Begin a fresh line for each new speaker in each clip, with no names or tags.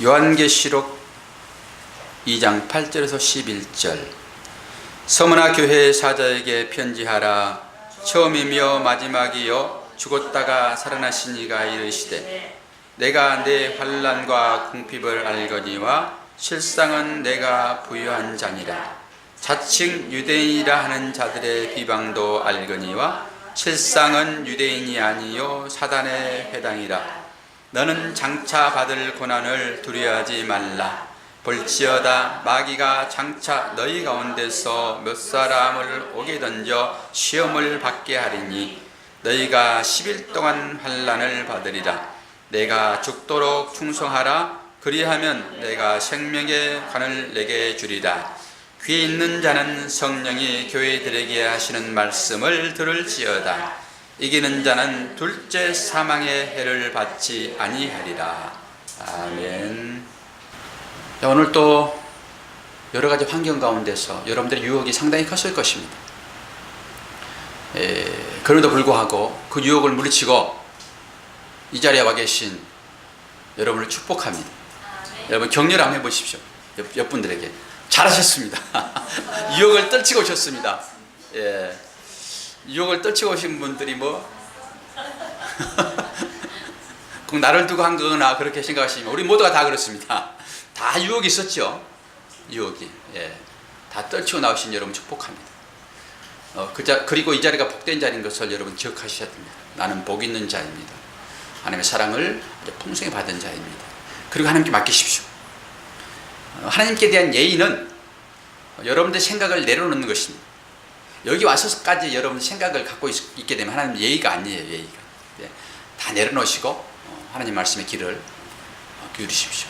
요한계시록 2장 8절에서 11절. 서머나 교회의 사자에게 편지하라. 처음이며 마지막이요 죽었다가 살아나신 이가 이르시되 내가 내 환난과 궁핍을 알거니와 실상은 내가 부유한 자니라. 자칭 유대인이라 하는 자들의 비방도 알거니와 실상은 유대인이 아니요 사단의 회당이라. 너는 장차 받을 고난을 두려워하지 말라. 볼지어다 마귀가 장차 너희 가운데서 몇 사람을 옥에 던져 시험을 받게 하리니 너희가 10일 동안 환난을 받으리라. 내가 죽도록 충성하라. 그리하면 내가 생명의 관을 내게 주리라. 귀 있는 자는 성령이 교회들에게 하시는 말씀을 들을지어다. 이기는 자는 둘째 사망의 해를 받지 아니하리라. 아멘. 오늘 또 여러 가지 환경 가운데서 여러분들의 유혹이 상당히 컸을 것입니다. 그럼에도 불구하고 그 유혹을 물리치고 이 자리에 와 계신 여러분을 축복합니다. 여러분 격려를 한번 해보십시오. 옆 분들에게 잘하셨습니다. 유혹을 떨치고 오셨습니다. 유혹을 떨치고 오신 분들이 뭐 꼭 나를 두고 한 거나 그렇게 생각하시면 우리 모두가 다 그렇습니다. 다 유혹이 있었죠. 유혹이. 다 떨치고 나오신 여러분 축복합니다. 그리고 이 자리가 복된 자리인 것을 여러분 기억하셔야 됩니다. 나는 복 있는 자입니다. 하나님의 사랑을 풍성히 받은 자입니다. 그리고 하나님께 맡기십시오. 하나님께 대한 예의는 여러분들의 생각을 내려놓는 것입니다. 여기 와서까지 여러분 생각을 갖고 있게 되면 하나님 예의가 아니에요. 예의가. 다 내려놓으시고 하나님 말씀의 길을 기울이십시오.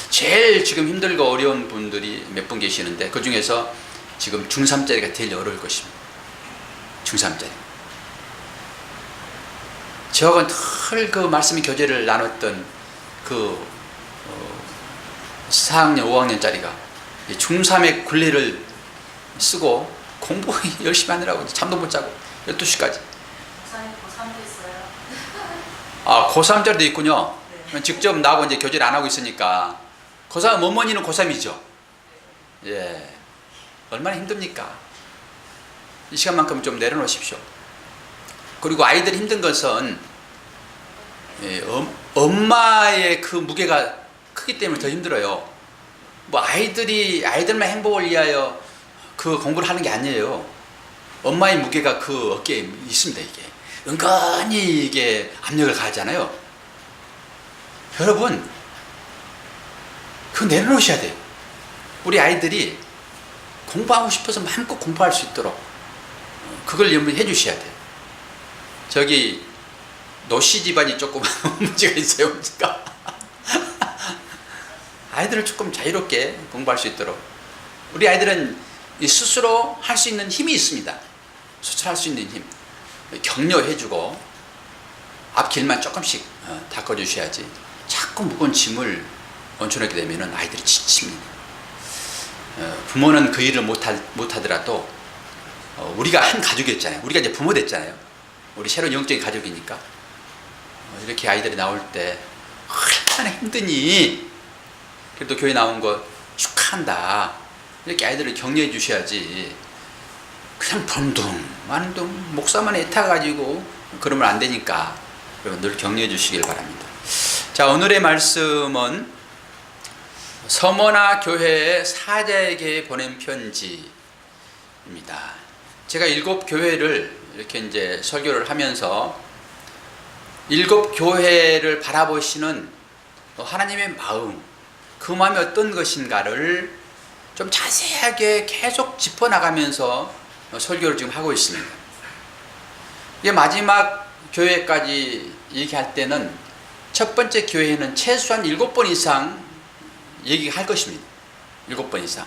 제일 지금 힘들고 어려운 분들이 몇 분 계시는데 그 중에서 지금 중3짜리가 제일 어려울 것입니다. 중3짜리. 저하고는 늘 그 말씀의 교제를 나눴던 그 4학년, 5학년짜리가 중3의 굴레를 쓰고 공부 열심히 하느라고 잠도 못 자고 12시까지.
고3도 있어요.
아, 고3짜리도 있군요. 네. 직접 나하고 이제 교제를 안 하고 있으니까. 고3, 어머니는 고3이죠. 예. 얼마나 힘듭니까? 이 시간만큼 좀 내려놓으십시오. 그리고 아이들이 힘든 것은 엄마의 그 무게가 크기 때문에 더 힘들어요. 뭐 아이들만 행복을 위하여 그 공부를 하는 게 아니에요. 엄마의 무게가 그 어깨에 있습니다. 이게 은근히 이게 압력을 가하잖아요. 여러분 그거 내려놓으셔야 돼요. 우리 아이들이 공부하고 싶어서 마음껏 공부할 수 있도록 그걸 여러분이 해주셔야 돼요. 저기 노씨 집안이 조금 문제가 있어요. 문제가. 아이들을 조금 자유롭게 공부할 수 있도록. 우리 아이들은 스스로 할 수 있는 힘이 있습니다. 스스로 할 수 있는 힘. 격려해주고 앞길만 조금씩 닦아주셔야지. 자꾸 무거운 짐을 얹혀놓게 되면 아이들이 지칩니다. 부모는 그 일을 못하더라도 우리가 한 가족이었잖아요. 우리가 이제 부모 됐잖아요. 우리 새로운 영적인 가족이니까 이렇게 아이들이 나올 때 얼마나 힘드니 그래도 교회 나온 거 축하한다 이렇게 아이들을 격려해 주셔야지. 그냥 번둥만둥 목사만 애타가지고 그러면 안 되니까 여러분 늘 격려해 주시길 바랍니다. 자, 오늘의 말씀은 서머나 교회의 사자에게 보낸 편지입니다. 제가 7교회를 이렇게 이제 설교를 하면서 7교회를 바라보시는 하나님의 마음, 그 마음이 어떤 것인가를 좀 자세하게 계속 짚어나가면서 설교를 지금 하고 있습니다. 이게 마지막 교회까지 얘기할 때는 첫 번째 교회는 최소한 7번 이상 얘기할 것입니다. 7번 이상.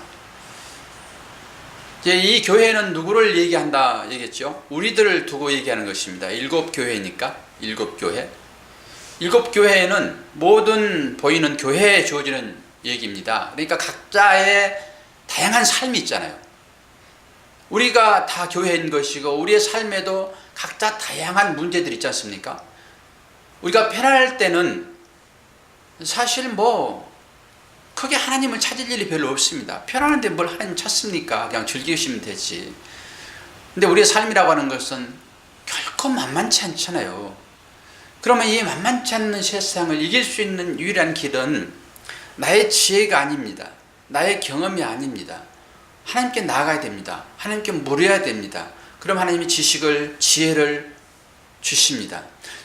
이제 이 교회는 누구를 얘기한다 얘기했죠? 우리들을 두고 얘기하는 것입니다. 7교회니까 7교회. 7교회에는 모든 보이는 교회에 주어지는 얘기입니다. 그러니까 각자의 다양한 삶이 있잖아요. 우리가 다 교회인 것이고 우리의 삶에도 각자 다양한 문제들이 있지 않습니까? 우리가 편할 때는 사실 그게 하나님을 찾을 일이 별로 없습니다. 편안한데 뭘 하나님 찾습니까? 그냥 즐기시면 되지. 근데 우리의 삶이라고 하는 것은 결코 만만치 않잖아요. 그러면 이 만만치 않는 세상을 이길 수 있는 유일한 길은 나의 지혜가 아닙니다. 나의 경험이 아닙니다. 하나님께 나아가야 됩니다. 하나님께 물어야 됩니다. 그럼 하나님이 지식을, 지혜를 주십니다.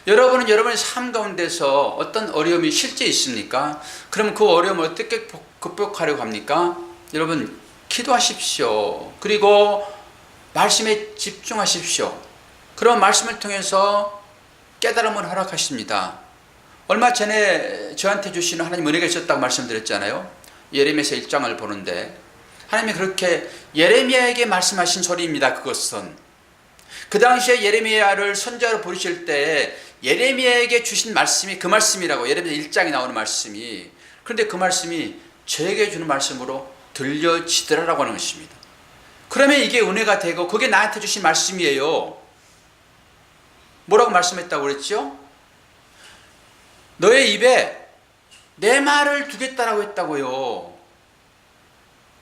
여러분은 여러분의 삶 가운데서 어떤 어려움이 실제 있습니까? 그럼 그 어려움을 어떻게 극복하려고 합니까? 여러분, 기도하십시오. 그리고 말씀에 집중하십시오. 그런 말씀을 통해서 깨달음을 허락하십니다. 얼마 전에 저한테 주시는 하나님 은혜가 있었다고 말씀드렸잖아요. 예레미야서 1장을 보는데 하나님이 그렇게 예레미야에게 말씀하신 소리입니다. 그것은 그 당시에 예레미야를 선지자로 부르실 때 예레미야에게 주신 말씀이 그 말씀이라고, 예레미야 1장에 나오는 말씀이. 그런데 그 말씀이 저에게 주는 말씀으로 들려지더라라고 하는 것입니다. 그러면 이게 은혜가 되고 그게 나한테 주신 말씀이에요. 뭐라고 말씀했다고 그랬죠? 너의 입에 내 말을 두겠다라고 했다고요.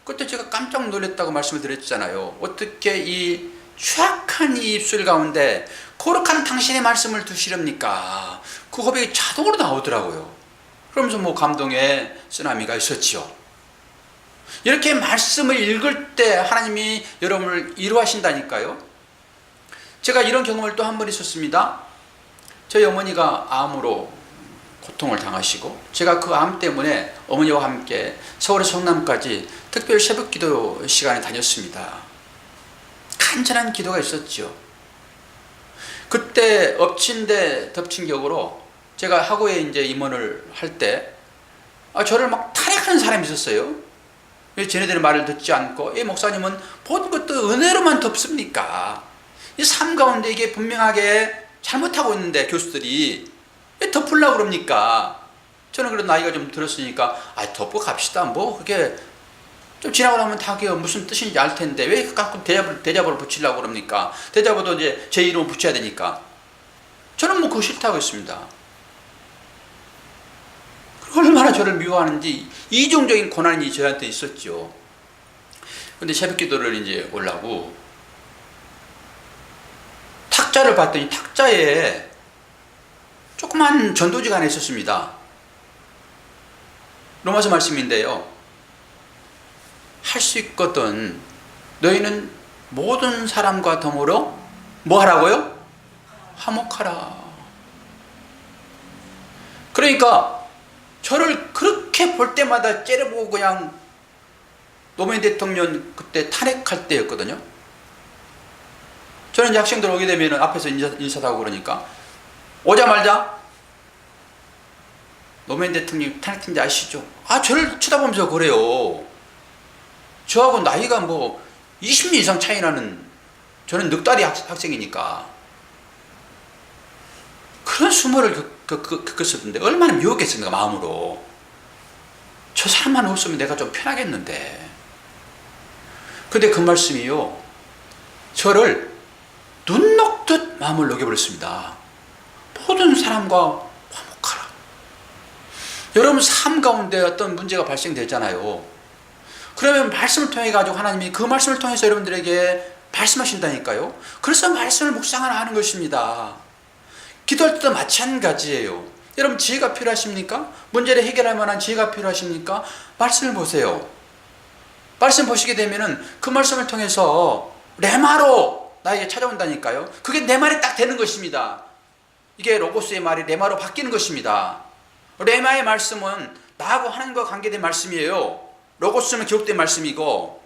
그때 제가 깜짝 놀랐다고 말씀을 드렸잖아요. 어떻게 이 추악한 이 입술 가운데 거룩한 당신의 말씀을 두시렵니까? 그 고백이 자동으로 나오더라고요. 그러면서 뭐 감동의 쓰나미가 있었죠. 이렇게 말씀을 읽을 때 하나님이 여러분을 위로하신다니까요. 제가 이런 경험을 또 한 번 있었습니다. 저희 어머니가 암으로 고통을 당하시고 제가 그 암 때문에 어머니와 함께 서울의 성남까지 특별 새벽 기도 시간에 다녔습니다. 간절한 기도가 있었죠. 그때 엎친 데 덮친 격으로 제가 하고에 이제 임원을 할 때 저를 막 탄핵하는 사람이 있었어요. 왜 쟤네들의 말을 듣지 않고 이 목사님은 모든 것도 은혜로만 덮습니까? 이 삶 가운데 이게 분명하게 잘못하고 있는데 교수들이 왜 덮으려고 그럽니까? 저는 그런 나이가 좀 들었으니까 덮고 갑시다. 뭐 그게 좀 지나고 나면 다 그게 무슨 뜻인지 알 텐데 왜 가끔 대자보를 붙이려고 그럽니까? 대자보도 이제 제 이름을 붙여야 되니까. 저는 뭐 그거 싫다고 했습니다. 얼마나 저를 미워하는지 이중적인 고난이 저한테 있었죠. 근데 새벽 기도를 이제 올라고 탁자를 봤더니 탁자에 조그만 전도지가 하나 있었습니다. 로마서 말씀인데요. 할 수 있거든 너희는 모든 사람과 더불어 뭐 하라고요? 화목하라. 그러니까 저를 그렇게 볼 때마다 째려보고 그냥 노무현 대통령 그때 탄핵할 때였거든요. 저는 이제 학생들 오게 되면 앞에서 인사도 하고 그러니까 오자마자 노무현 대통령 탄핵인지 아시죠? 저를 쳐다보면서 그래요. 저하고 나이가 뭐 20년 이상 차이 나는, 저는 넉달이 학생이니까 그런 수모를 겪었었는데 얼마나 미웠겠습니까? 마음으로. 저 사람만 없으면 내가 좀 편하겠는데. 근데 그 말씀이요, 저를 눈 녹듯 마음을 녹여버렸습니다. 모든 사람과 화목하라. 여러분 삶 가운데 어떤 문제가 발생되잖아요. 그러면 말씀을 통해 가지고 하나님이 그 말씀을 통해서 여러분들에게 말씀하신다니까요. 그래서 말씀을 묵상을 하는 것입니다. 기도할 때도 마찬가지예요. 여러분 지혜가 필요하십니까? 문제를 해결할 만한 지혜가 필요하십니까? 말씀을 보세요. 말씀 보시게 되면은 그 말씀을 통해서 레마로 나에게 찾아온다니까요. 그게 내 말이 딱 되는 것입니다. 이게 로고스의 말이 레마로 바뀌는 것입니다. 레마의 말씀은 나하고 하나님과 관계된 말씀이에요. 로고스는 기록된 말씀이고,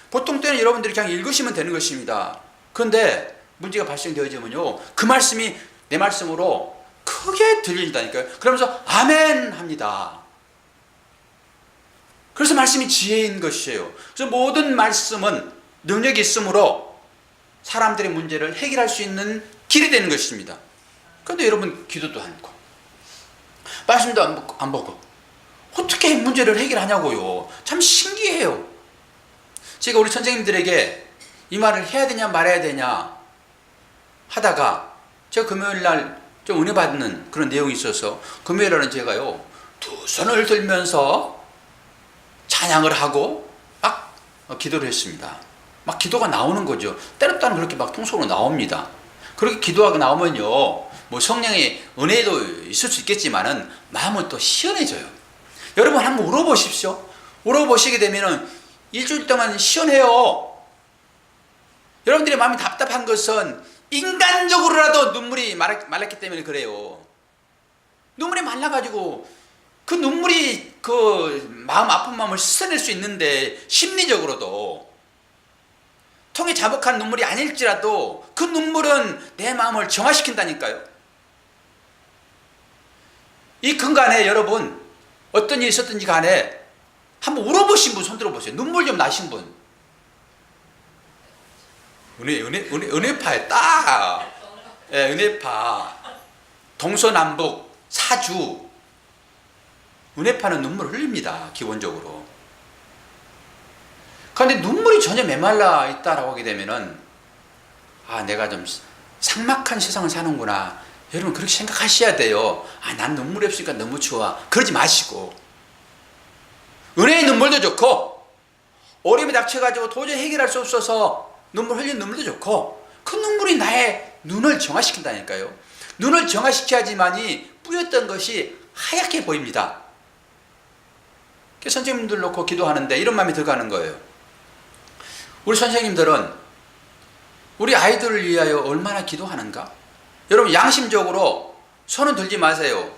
보통 때는 여러분들이 그냥 읽으시면 되는 것입니다. 그런데 문제가 발생되어지면요, 그 말씀이 내 말씀으로 크게 들린다니까요. 그러면서 아멘 합니다. 그래서 말씀이 지혜인 것이에요. 그래서 모든 말씀은 능력이 있으므로 사람들의 문제를 해결할 수 있는 길이 되는 것입니다. 그런데 여러분 기도도 않고 말씀도 안 보고 어떻게 문제를 해결하냐고요. 참 신기해요. 제가 우리 선생님들에게 이 말을 해야 되냐 말아야 되냐 하다가 제가 금요일날 좀 은혜 받는 그런 내용이 있어서 금요일날은 제가요 2손을 들면서 찬양을 하고 막 기도를 했습니다. 막 기도가 나오는 거죠. 때로 따로 그렇게 막 통속으로 나옵니다. 그렇게 기도하고 나오면요, 뭐 성령의 은혜도 있을 수 있겠지만은 마음은 또 시원해져요. 여러분 한번 울어보십시오. 울어보시게 되면은 일주일 동안 시원해요. 여러분들의 마음이 답답한 것은 인간적으로라도 눈물이 말랐기 때문에 그래요. 눈물이 말라가지고 그 눈물이 그 마음 아픈 마음을 씻어낼 수 있는데, 심리적으로도 통에 자복한 눈물이 아닐지라도 그 눈물은 내 마음을 정화시킨다니까요. 이 근간에 여러분 어떤 일이 있었든지 간에 한번 울어보신 분 손 들어보세요. 눈물 좀 나신 분. 은혜파에 딱, 예, 은혜파, 동서남북, 사주, 은혜파는 눈물을 흘립니다. 기본적으로. 그런데 눈물이 전혀 메말라 있다라고 하게 되면은, 아, 내가 좀 삭막한 세상을 사는구나. 여러분 그렇게 생각하셔야 돼요. 아, 난 눈물이 없으니까 너무 좋아. 그러지 마시고, 은혜의 눈물도 좋고, 어려움이 닥쳐가지고 도저히 해결할 수 없어서 눈물 흘린 눈물도 좋고, 그 눈물이 나의 눈을 정화시킨다니까요. 눈을 정화시켜야지만이 뿌였던 것이 하얗게 보입니다. 선생님들 놓고 기도하는데 이런 마음이 들어가는 거예요. 우리 선생님들은 우리 아이들을 위하여 얼마나 기도하는가? 여러분 양심적으로 손은 들지 마세요.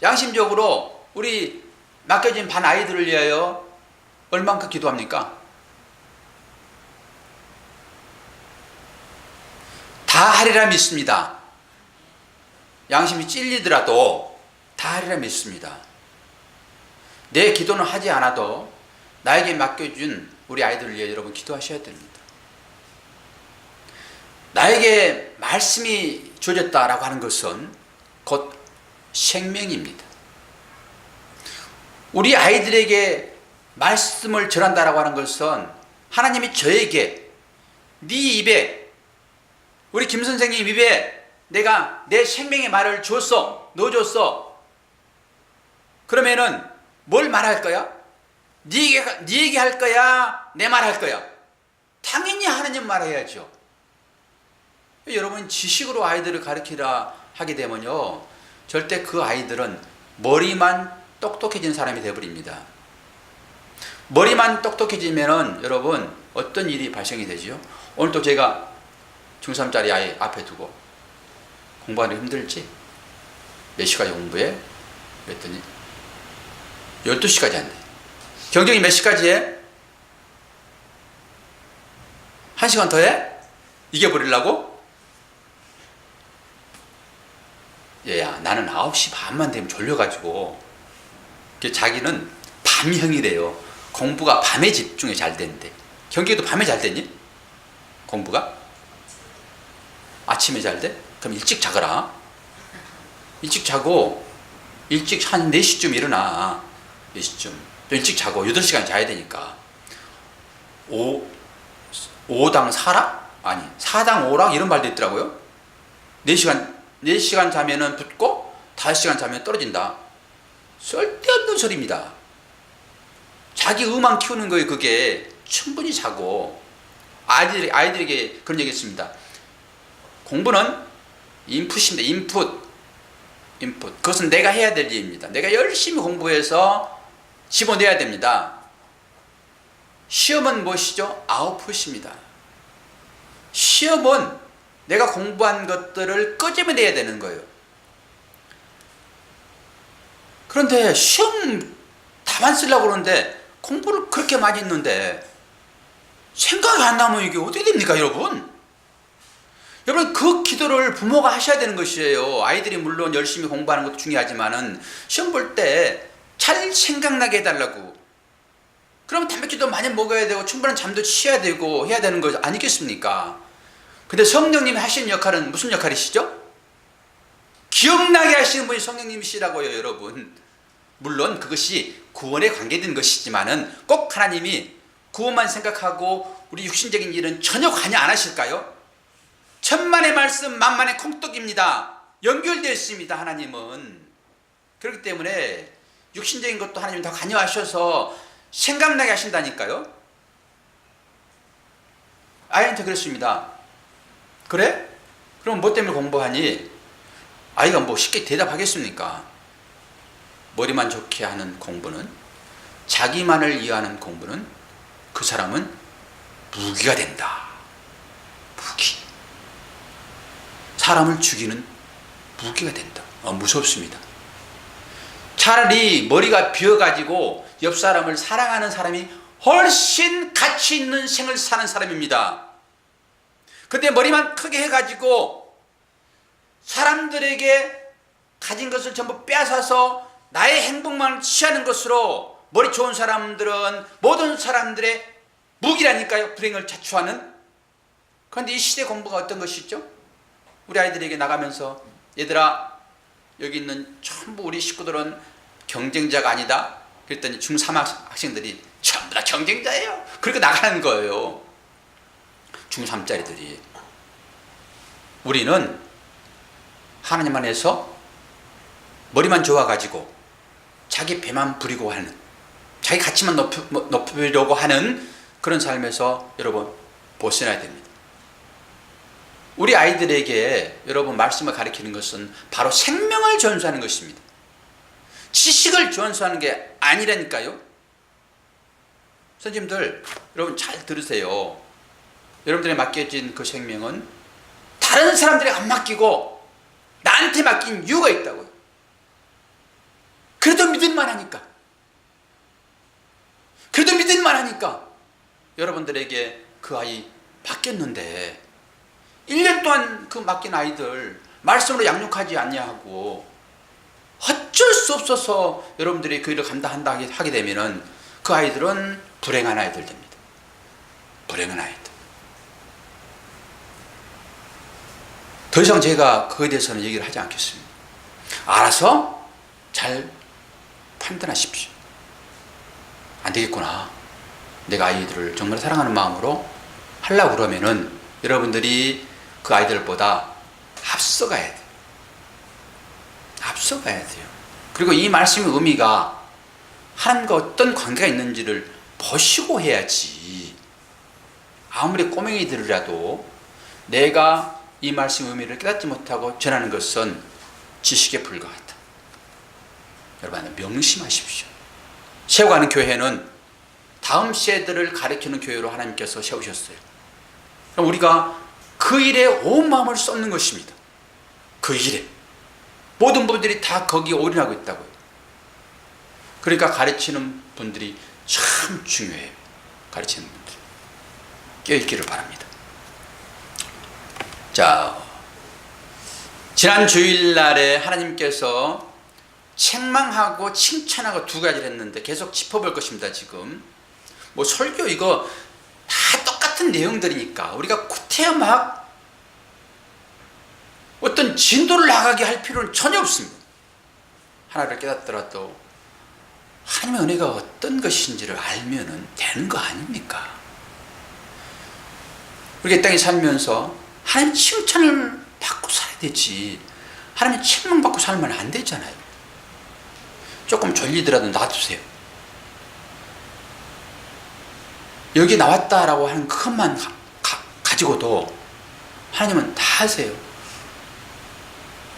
양심적으로 우리 맡겨진 반 아이들을 위하여 얼만큼 기도합니까? 다 하리라 믿습니다. 양심이 찔리더라도 다 하리라 믿습니다. 내 기도는 하지 않아도 나에게 맡겨준 우리 아이들을 위해 여러분 기도하셔야 됩니다. 나에게 말씀이 주어졌다라고 하는 것은 곧 생명입니다. 우리 아이들에게 말씀을 전한다라고 하는 것은 하나님이 저에게, 네 입에, 우리 김 선생님 입에 내가 내 생명의 말을 줬어, 넣어줬어. 그러면은 뭘 말할 거야? 네 얘기 할 거야? 내 말 할 거야? 당연히 하나님 말해야죠. 여러분 지식으로 아이들을 가르치라 하게 되면요, 절대 그 아이들은 머리만 똑똑해진 사람이 되어버립니다. 머리만 똑똑해지면은 여러분 어떤 일이 발생이 되죠? 오늘 또 제가 중3짜리 아이 앞에 두고 공부하는 게 힘들지? 몇 시까지 공부해? 그랬더니 12시까지 한대. 경정이 몇 시까지 해? 1시간 더 해? 이겨버리려고? 얘야, 나는 9시 반만 되면 졸려가지고. 자기는 밤형이래요. 공부가 밤에 집중이 잘 되는데. 경기도 밤에 잘 되니? 공부가? 아침에 잘 돼? 그럼 일찍 자거라. 일찍 자고 일찍 한 4시쯤 일어나. 4시쯤 또 일찍 자고 8시간 자야 되니까 5당 4락? 아니 4당 5락 이런 말도 있더라고요. 4시간 자면은 붙고 5시간 자면 떨어진다. 쓸데없는 소리입니다. 자기 의만 키우는 거예요. 그게 충분히 자고. 아이들에게 그런 얘기 했습니다. 공부는 인풋입니다. 인풋. 그것은 내가 해야 될 일입니다. 내가 열심히 공부해서 집어내야 됩니다. 시험은 무엇이죠? 아웃풋입니다. 시험은 내가 공부한 것들을 끄집어내야 되는 거예요. 그런데 시험 답안 쓰려고 그러는데 공부를 그렇게 많이 했는데 생각이 안 나면 이게 어떻게 됩니까, 여러분? 여러분 그 기도를 부모가 하셔야 되는 것이에요. 아이들이 물론 열심히 공부하는 것도 중요하지만은 시험 볼 때 잘 생각나게 해달라고. 그럼 단백질도 많이 먹어야 되고 충분한 잠도 취해야 되고 해야 되는 거 아니겠습니까? 근데 성령님이 하시는 역할은 무슨 역할이시죠? 기억나게 하시는 분이 성령님이시라고요, 여러분. 물론 그것이 구원에 관계된 것이지만은 꼭 하나님이 구원만 생각하고 우리 육신적인 일은 전혀 관여 안 하실까요? 천만의 말씀 만만의 콩떡입니다. 연결되어 있습니다. 하나님은. 그렇기 때문에 육신적인 것도 하나님이 다 관여하셔서 생각나게 하신다니까요. 아이한테 그랬습니다. 그래? 그럼 뭐 때문에 공부하니? 아이가 뭐 쉽게 대답하겠습니까? 머리만 좋게 하는 공부는, 자기만을 이해하는 공부는 그 사람은 무기가 된다. 무기. 사람을 죽이는 무기가 된다. 무섭습니다. 차라리 머리가 비어가지고 옆 사람을 사랑하는 사람이 훨씬 가치 있는 생을 사는 사람입니다. 근데 머리만 크게 해가지고 사람들에게 가진 것을 전부 빼앗아서 나의 행복만 취하는 것으로 머리 좋은 사람들은 모든 사람들의 무기라니까요. 불행을 자초하는. 그런데 이 시대 공부가 어떤 것이죠? 우리 아이들에게 나가면서 얘들아, 여기 있는 전부 우리 식구들은 경쟁자가 아니다. 그랬더니 중3 학생들이 전부 다 경쟁자예요. 그렇게 나가는 거예요. 중3짜리들이. 우리는 하나님 안에서 머리만 좋아가지고 자기 배만 부리고 하는, 자기 가치만 높이려고 하는 그런 삶에서 여러분 벗어나야 됩니다. 우리 아이들에게 여러분 말씀을 가르치는 것은 바로 생명을 전수하는 것입니다. 지식을 전수하는 게 아니라니까요. 선생님들, 여러분 잘 들으세요. 여러분들에 맡겨진 그 생명은 다른 사람들에게 안 맡기고 나한테 맡긴 이유가 있다고요. 그래도 믿을만 하니까. 그래도 믿을만 하니까 여러분들에게 그 아이 맡겼는데 1년 동안 그 맡긴 아이들 말씀으로 양육하지 않냐고 어쩔 수 없어서 여러분들이 그 일을 감당한다 하게 되면은 그 아이들은 불행한 아이들 됩니다. 불행한 아이들. 더 이상 제가 그거에 대해서는 얘기를 하지 않겠습니다. 알아서 잘 판단하십시오. 안 되겠구나. 내가 아이들을 정말 사랑하는 마음으로 하려고 그러면은 여러분들이 그 아이들보다 앞서가야 돼요. 앞서가야 돼요. 그리고 이 말씀의 의미가 하나님과 어떤 관계가 있는지를 보시고 해야지. 아무리 꼬맹이들이라도 내가 이 말씀의 의미를 깨닫지 못하고 전하는 것은 지식에 불과하다. 여러분 명심하십시오. 세워가는 교회는 다음 세대를 가르치는 교회로 하나님께서 세우셨어요. 그럼 우리가 그 일에 온 마음을 쏟는 것입니다. 그 일에. 모든 분들이 다 거기에 올인하고 있다고요. 그러니까 가르치는 분들이 참 중요해요. 가르치는 분들. 깨어있기를 바랍니다. 자, 지난 주일날에 하나님께서 책망하고 칭찬하고 두 가지를 했는데 계속 짚어볼 것입니다. 지금 뭐 설교 이거 다 똑같은 내용들이니까 우리가 구태여 막 어떤 진도를 나가게 할 필요는 전혀 없습니다. 하나를 깨닫더라도 하나님의 은혜가 어떤 것인지를 알면 되는 거 아닙니까? 우리가 이 땅에 살면서 하나님 칭찬을 받고 살아야 되지, 하나님 책망받고 살면 안 되잖아요. 조금 졸리더라도 놔두세요. 여기 나왔다라고 하는 것만 가지고도 하나님은 다 하세요.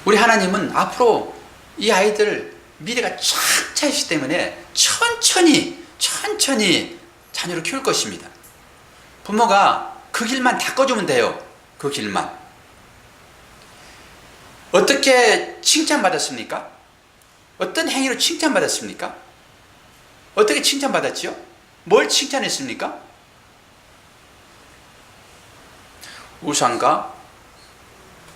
우리 하나님은 앞으로 이 아이들 미래가 쫙 차있기 때문에 천천히 자녀를 키울 것입니다. 부모가 그 길만 닦아주면 돼요. 그 길만. 어떻게 칭찬받았습니까? 어떤 행위로 칭찬받았습니까? 어떻게 칭찬받았지요? 뭘 칭찬했습니까? 우상과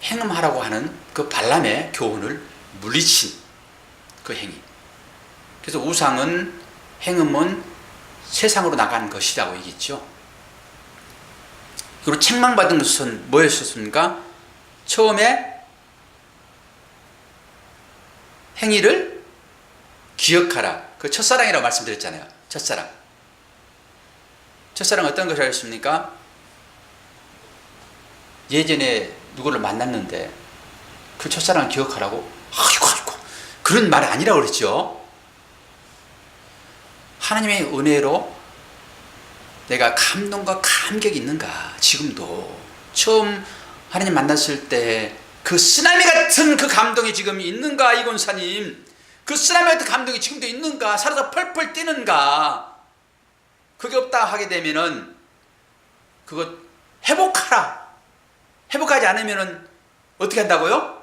행음하라고 하는 그 발람의 교훈을 물리친 그 행위. 그래서 우상은, 행음은 세상으로 나간 것이라고 얘기했죠. 그리고 책망받은 것은 뭐였습니까? 처음에 행위를 기억하라. 그 첫사랑이라고 말씀드렸잖아요. 첫사랑. 첫사랑 어떤 것을 하셨습니까? 예전에 누구를 만났는데 그 첫사랑을 기억하라고? 아이고 그런 말이 아니라고 그랬죠. 하나님의 은혜로 내가 감동과 감격이 있는가? 지금도 처음 하나님 만났을 때 그 쓰나미 같은 그 감동이 지금 있는가? 이 권사님, 그 쓰나미 같은 감동이 지금도 있는가? 살아서 펄펄 뛰는가? 그게 없다 하게 되면은 그거 회복하라. 회복하지 않으면은 어떻게 한다고요?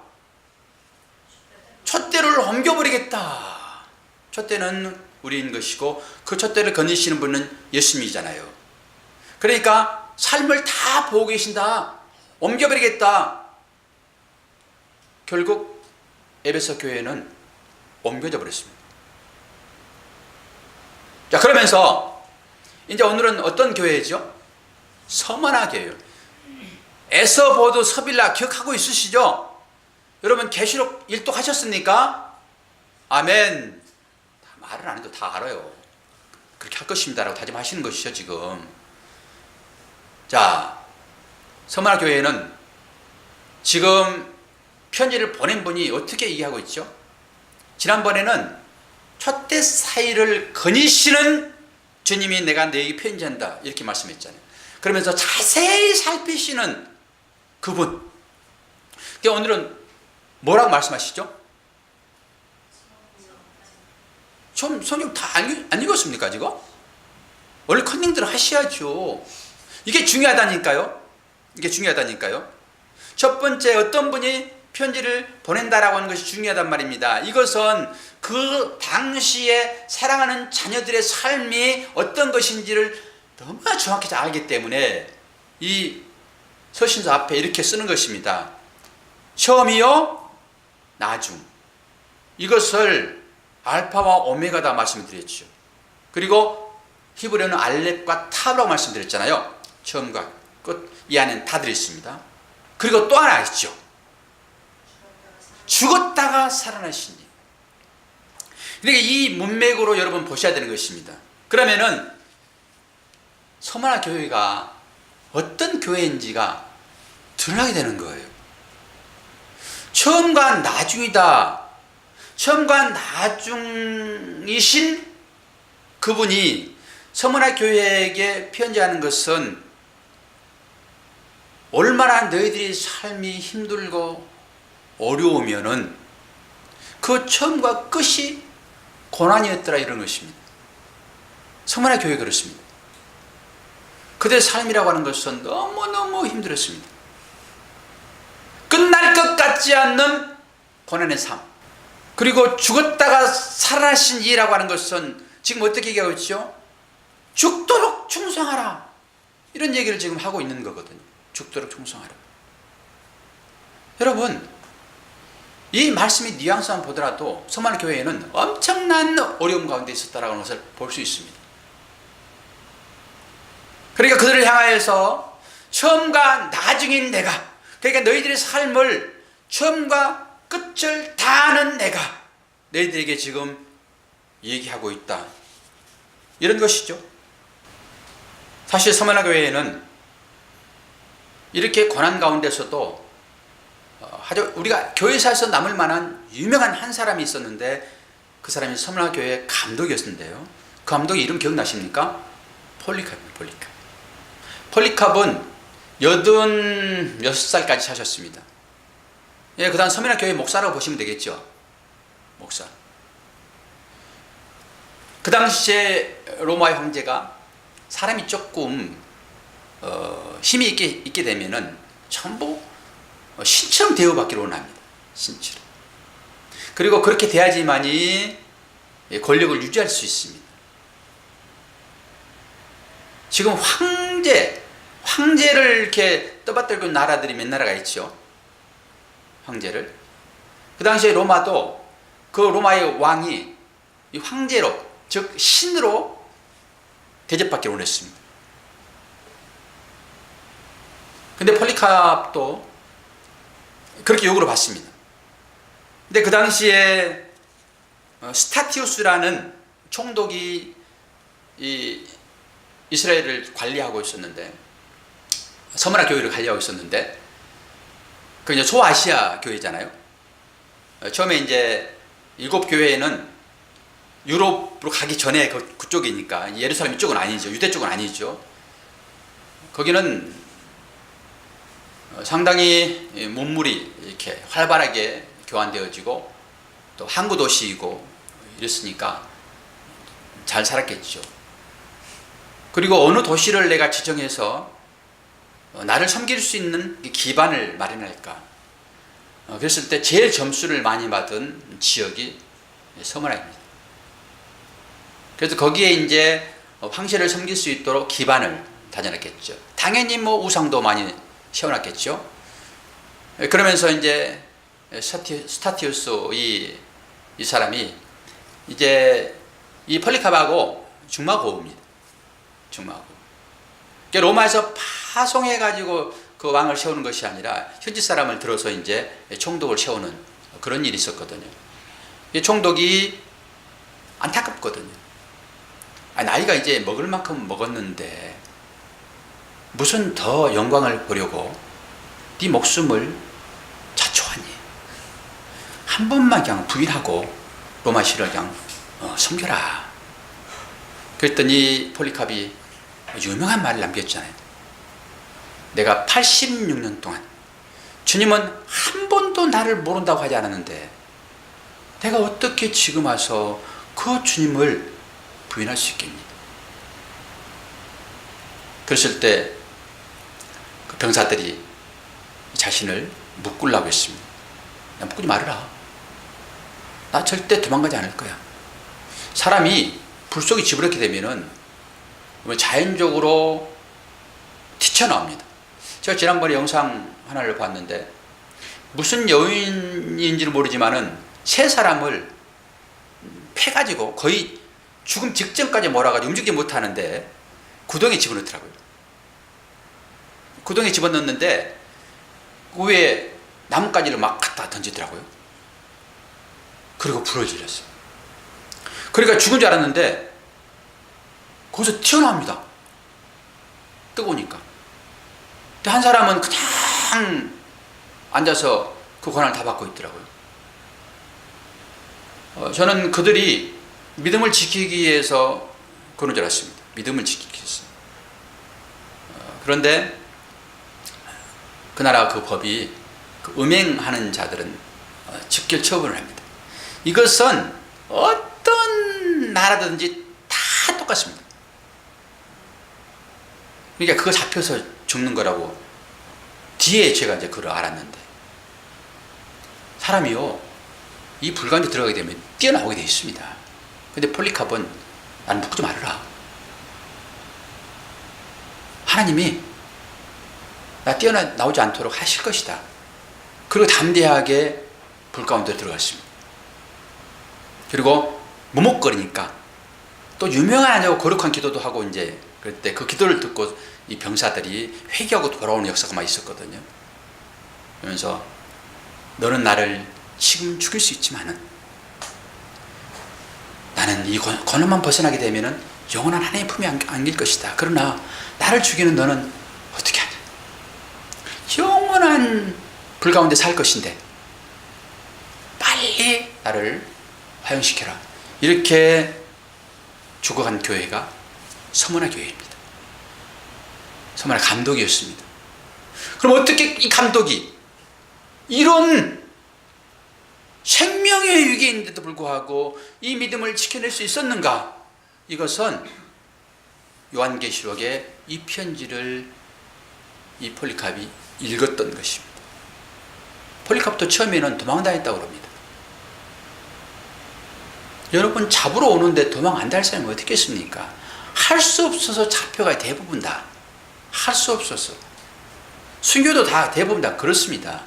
촛대를 옮겨버리겠다. 촛대는 우리인 것이고 그 촛대를 거니시는 분은 예수님이잖아요. 그러니까 삶을 다 보고 계신다. 옮겨버리겠다. 결국 에베소 교회는 옮겨져 버렸습니다. 자, 그러면서 이제 오늘은 어떤 교회죠? 서머나 교회요. 에서보드 서빌라 기억하고 있으시죠? 여러분 계시록 일독하셨습니까? 아멘. 말을 안 해도 다 알아요. 그렇게 할 것입니다라고 다짐하시는 것이죠 지금. 자, 서머나 교회는 지금 편지를 보낸 분이 어떻게 얘기하고 있죠? 지난번에는 촛대 사이를 거니시는 주님이 내가 너에게 편지한다 이렇게 말씀했잖아요. 그러면서 자세히 살피시는 그분. 오늘은 뭐라고 말씀하시죠? 좀 성경 다 안 읽었습니까 지금? 원래 컨닝들 하셔야죠. 이게 중요하다니까요. 이게 중요하다니까요. 첫 번째, 어떤 분이 편지를 보낸다라고 하는 것이 중요하단 말입니다. 이것은 그 당시에 사랑하는 자녀들의 삶이 어떤 것인지를 너무나 정확히 잘 알기 때문에 이 서신서 앞에 이렇게 쓰는 것입니다. 처음이요, 나중. 이것을 알파와 오메가다 말씀드렸죠. 그리고 히브리어는 알렙과 탑이라고 말씀드렸잖아요. 처음과 끝, 이 안에는 다 들어있습니다. 그리고 또 하나 있죠. 죽었다가 살아나신 일. 그러니까 이 문맥으로 여러분 보셔야 되는 것입니다. 그러면은 서머나 교회가 어떤 교회인지가 드러나게 되는 거예요. 처음과 나중이다. 처음과 나중이신 그분이 서머나 교회에게 편지하는 것은 얼마나 너희들이 삶이 힘들고 어려우면은 그 처음과 끝이 고난이었더라 이런 것입니다. 서머나 교회 그렇습니다. 그들의 삶이라고 하는 것은 너무너무 힘들었습니다. 끝날 것 같지 않는 고난의 삶. 그리고 죽었다가 살아나신 이라고 하는 것은 지금 어떻게 얘기하고 있죠? 죽도록 충성하라. 이런 얘기를 지금 하고 있는 거거든요. 죽도록 충성하라. 여러분, 이 말씀이 뉘앙스만 보더라도 서머나 교회에는 엄청난 어려움 가운데 있었다라는 것을 볼 수 있습니다. 그러니까 그들을 향하여서 처음과 나중인 내가, 그러니까 너희들의 삶을 처음과 끝을 다 아는 내가 너희들에게 지금 얘기하고 있다. 이런 것이죠. 사실 서머나 교회에는 이렇게 고난 가운데서도 아주 우리가 교회사에서 남을 만한 유명한 한 사람이 있었는데 그 사람이 서머나 교회 감독이었는데요. 그 감독의 이름 기억나십니까? 폴리캅입니다. 폴리캅은 86살까지 사셨습니다. 예, 그 다음 서머나 교회 목사라고 보시면 되겠죠. 목사. 그 당시에 로마의 황제가 사람이 조금 힘이 있게 되면은 전부 신처럼 대우받기를 원합니다. 신처럼. 그리고 그렇게 돼야지만이 권력을 유지할 수 있습니다. 지금 황제를 이렇게 떠받들고 나라들이 몇 나라가 있죠. 황제를. 그 당시에 로마도 그 로마의 왕이 이 황제로, 즉 신으로 대접받기를 원했습니다. 근데 폴리캅도 그렇게 요구를 받습니다. 근데 그 당시에 스타티우스라는 총독이 이 이스라엘을 관리하고 있었는데, 서머나 교회를 관리하고 있었는데, 그 이제 소아시아 교회잖아요. 처음에 이제 7교회는 유럽 애굽으로 가기 전에 그쪽이니까 예루살렘 쪽은 아니죠. 유대 쪽은 아니죠. 거기는 상당히 문물이 이렇게 활발하게 교환되어지고 또 항구 도시이고 이랬으니까 잘 살았겠죠. 그리고 어느 도시를 내가 지정해서 나를 섬길 수 있는 기반을 마련할까. 그랬을 때 제일 점수를 많이 받은 지역이 서머나입니다. 그래서 거기에 이제 황제를 섬길 수 있도록 기반을 다져놨겠죠. 당연히 뭐 우상도 많이 세워놨겠죠. 그러면서 이제 스타티우스 이 사람이 이제 이 폴리카바하고 중마고우입니다. 중마고. 그러니까 로마에서 파송해가지고 그 왕을 세우는 것이 아니라 현지 사람을 들어서 이제 총독을 세우는 그런 일이 있었거든요. 이 총독이 안타깝거든요. 나이가 이제 먹을 만큼 먹었는데 무슨 더 영광을 보려고 네 목숨을 자초하니? 한 번만 그냥 부인하고 로마시를 그냥 섬겨라. 그랬더니 폴리캅이 유명한 말을 남겼잖아요. 내가 86년 동안 주님은 한 번도 나를 모른다고 하지 않았는데 내가 어떻게 지금 와서 그 주님을 부인할 수 있겠니? 그랬을 때 그 병사들이 자신을 묶으려고 했습니다. 야, 묶지 말아라. 나 절대 도망가지 않을 거야. 사람이 불 속에 집어넣게 되면은 자연적으로 튀쳐나옵니다. 제가 지난번에 영상 하나를 봤는데 무슨 여인인지는 모르지만은 세 사람을 패가지고 거의 죽음 직전까지 몰아가지고 움직이지 못하는데 구덩이에 집어넣더라고요. 구덩이에 집어넣는데 그 위에 나뭇가지를 막 갖다 던지더라고요. 그리고 불을 질렀어요. 그러니까 죽은 줄 알았는데 거기서 튀어나옵니다. 뜨거우니까. 근데 한 사람은 그냥 앉아서 그 고난을 다 받고 있더라고요. 저는 그들이 믿음을 지키기 위해서 그런 줄 알았습니다. 믿음을 지키기 위해서. 그런데 그 나라 그 법이 그 음행하는 자들은 즉결 처분을 합니다. 이것은 어떤 나라든지 다 똑같습니다. 그러니까 그거 잡혀서 죽는 거라고 뒤에 제가 이제 그걸 알았는데 사람이요 이 불 가운데 들어가게 되면 뛰어나오게 되어 있습니다. 근데 폴리캅은 나는 묶지 말아라. 하나님이 나 뛰어나오지 않도록 하실 것이다. 그리고 담대하게 불 가운데 들어갔습니다. 그리고 무목거리니까 또 유명한 거룩한 기도도 하고 이제 그때 그 기도를 듣고 이 병사들이 회개하고 돌아오는 역사가 많이 있었거든요. 그러면서 너는 나를 지금 죽일 수 있지만은 나는 이 고난만 벗어나게 되면은 영원한 하나님의 품에 안길 것이다. 그러나 나를 죽이는 너는 어떻게 하냐? 영원한 불 가운데 살 것인데 빨리 나를 화형시켜라. 이렇게 죽어간 교회가 서머나 교회입니다. 서머나 감독이었습니다. 그럼 어떻게 이 감독이 이런 생명의 위기에 있는데도 불구하고 이 믿음을 지켜낼 수 있었는가? 이것은 요한계시록의 이 편지를 이 폴리캅이 읽었던 것입니다. 폴리캅도 처음에는 도망다녔다고 합니다. 여러분 잡으러 오는데 도망 안 달 사람이 어떻게 했습니까? 할 수 없어서 잡혀가 대부분 다. 할 수 없어서. 순교도 다 대부분 다 그렇습니다.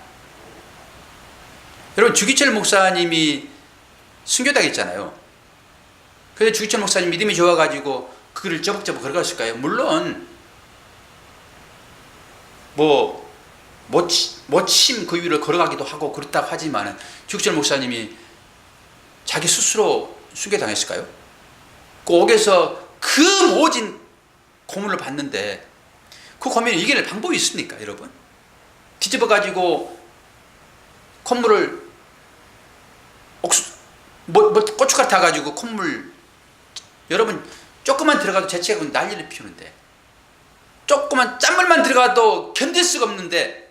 여러분 주기철 목사님이 순교당했잖아요. 그런데 주기철 목사님 믿음이 좋아가지고 그 길을 저벅저벅 걸어갔을까요? 물론 모침 그 위를 걸어가기도 하고 그렇다고 하지만 주기철 목사님이 자기 스스로 순교당했을까요? 그 옥에서 그 모진 고문을 받는데 그 고민을 이겨낼 방법이 있습니까, 여러분? 뒤집어가지고 콧물을 고춧가루 타가지고 콧물 여러분 조금만 들어가도 재채가 난리를 피우는데, 조금만 짠물만 들어가도 견딜 수가 없는데,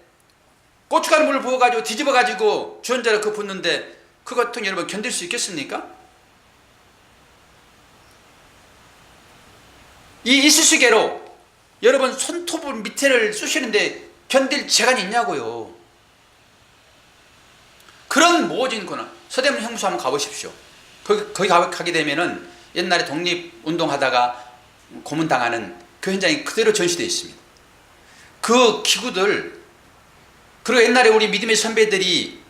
고춧가루 물을 부어가지고 뒤집어가지고 주전자를 그 붓는데 그 고통 여러분 견딜 수 있겠습니까? 이 이쑤시개로 여러분 손톱을 밑에를 쑤시는데 견딜 재간이 있냐고요. 그런 모진 고난, 서대문 형무소 한번 가보십시오. 거기 가게 되면은 옛날에 독립운동하다가 고문당하는 그 현장이 그대로 전시되어 있습니다. 그 기구들, 그리고 옛날에 우리 믿음의 선배들이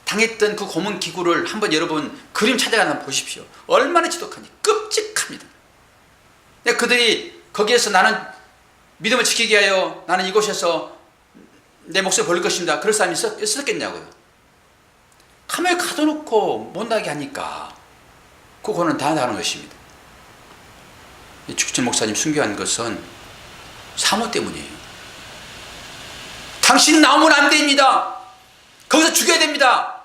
당했던 그 고문 기구를 한번 여러분 그림 찾아가 한번 보십시오. 얼마나 지독한지 끔찍합니다. 근데 그들이 거기에서 나는 믿음을 지키기 위하여 나는 이곳에서 내 목숨을 버릴 것입니다, 그럴 사람이 있었겠냐고요. 카메라 가둬놓고 못나게 하니까 그거는 다 나는 것입니다. 축진 목사님 순교한 것은 사모 때문이에요. 당신 나오면 안 됩니다. 거기서 죽여야 됩니다.